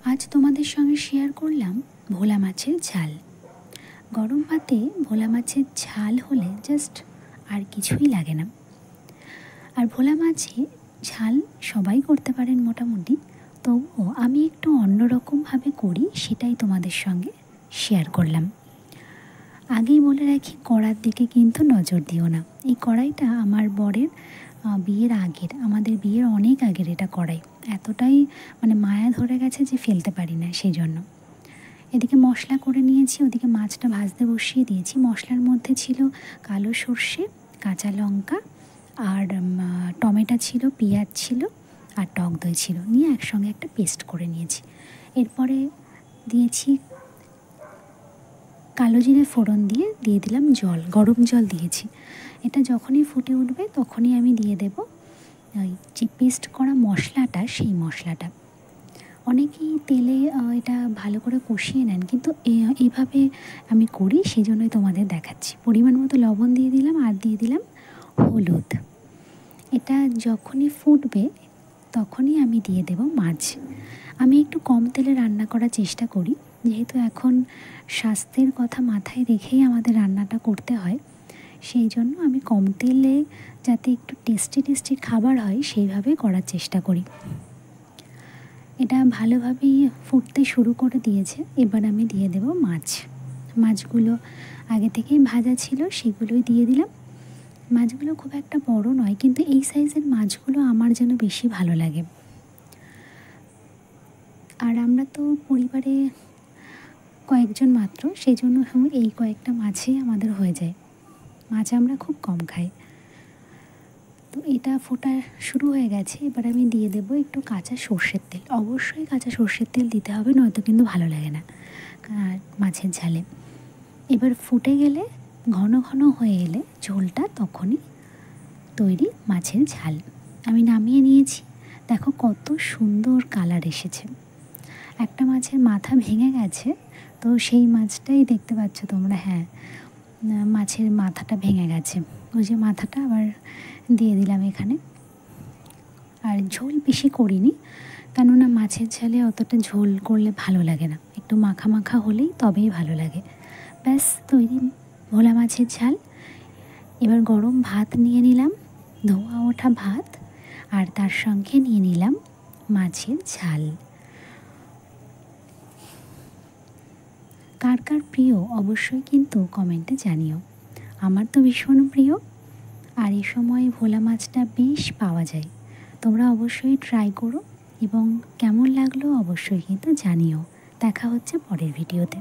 আজ তোমাদের সঙ্গে শেয়ার করলাম ভোলা মাছের ঝাল। গরম ভাতে ভোলা মাছের ঝাল হলে জাস্ট আর কিছুই লাগে না। আর ভোলা মাছে ঝাল সবাই করতে পারেন মোটামুটি, তবুও আমি একটু অন্যরকমভাবে করি, সেটাই তোমাদের সঙ্গে শেয়ার করলাম। আগেই বলে রাখি, কড়ার দিকে কিন্তু নজর দিও না। এই কড়াইটা আমার বরের বিয়ের আগের, আমাদের বিয়ের অনেক আগের এটা কড়াই। এতটাই মায়া ধরে গেছে যে ফেলতে পারি না, সেই জন্য। এদিকে মশলা করে নিয়েছি, ওদিকে মাছটা ভাজতে বসিয়ে দিয়েছি। মশলার মধ্যে ছিল কালো সর্ষে, কাঁচা লঙ্কা আর টমেটো ছিল, পেঁয়াজ ছিল আর টক দই ছিল, নিয়ে একসঙ্গে একটা পেস্ট করে নিয়েছি। এরপরে দিয়েছি কালো জিরে ফোড়ন, দিয়ে দিলাম জল, গরম জল দিয়েছি। এটা যখনই ফুটে উঠবে তখনই আমি দিয়ে দেব ওই যে পেস্ট করা মশলাটা, সেই মশলাটা। অনেকেই তেলে এটা ভালো করে কষিয়ে নেন, কিন্তু এইভাবে আমি করি, সেই জন্যই তোমাদের দেখাচ্ছি। পরিমাণ মতো লবণ দিয়ে দিলাম আর দিয়ে দিলাম হলুদ। এটা যখনই ফুটবে তখনই আমি দিয়ে দেব মাছ। আমি একটু কম তেলে রান্না করার চেষ্টা করি, যেহেতু এখন স্বাস্থ্যের কথা মাথায় রেখেই আমাদের রান্নাটা করতে হয়, সেই জন্য আমি কম তেলে যাতে একটু টেস্টি খাবার হয় সেইভাবে করার চেষ্টা করি। এটা ভালোভাবেই ফুটতে শুরু করে দিয়েছে। এবার আমি দিয়ে দেব মাছ। মাছগুলো আগে থেকেই ভাজা ছিল, সেগুলোই দিয়ে দিলাম। মাছগুলো খুব একটা বড় নয়, কিন্তু এই সাইজের মাছগুলো আমার যেন বেশি ভালো লাগে। আর আমরা তো পরিবারে কয়েকজন মাত্র, সেই জন্য এই কয়েকটা মাছেই আমাদের হয়ে যায়। মাছ আমরা খুব কম খাই। তো এটা ফোটা শুরু হয়ে গেছে। এবার আমি দিয়ে দেব একটু কাঁচা সর্ষের তেল। অবশ্যই কাঁচা সর্ষের তেল দিতে হবে, নয়তো কিন্তু ভালো লাগে না মাছের ঝালে। এবার ফুটে গেলে, ঘন ঘন হয়ে এলে ঝোলটা, তখনই তৈরি মাছের ঝাল। আমি নামিয়ে নিয়েছি। দেখো কত সুন্দর কালার এসেছে। একটা মাছের মাথা ভেঙে গেছে, তো সেই মাছটাই দেখতে পাচ্ছ তোমরা। হ্যাঁ, মাছের মাথাটা ভেঙে গেছে, ওই যে মাথাটা আবার দিয়ে দিলাম এখানে। আর ঝোল বেশি করিনি, কেননা মাছের ঝালে অতটা ঝোল করলে ভালো লাগে না, একটু মাখা মাখা হলেই তবেই ভালো লাগে। ব্যাস, তৈরি ভোলা মাছের ঝাল। এবার গরম ভাত নিয়ে নিলাম, ধোয়া ওঠা ভাত, আর তার সঙ্গে নিয়ে নিলাম মাছের ঝাল। কার কার প্রিয় অবশ্যই কিন্তু কমেন্টে জানিও। আমার তো ভীষণ প্রিয়, আর এই সময় ভোলা মাছটা বেশ পাওয়া যায়। তোমরা অবশ্যই ট্রাই করো, এবং কেমন লাগলো অবশ্যই কিন্তু জানিও। দেখা হচ্ছে পরের ভিডিওতে।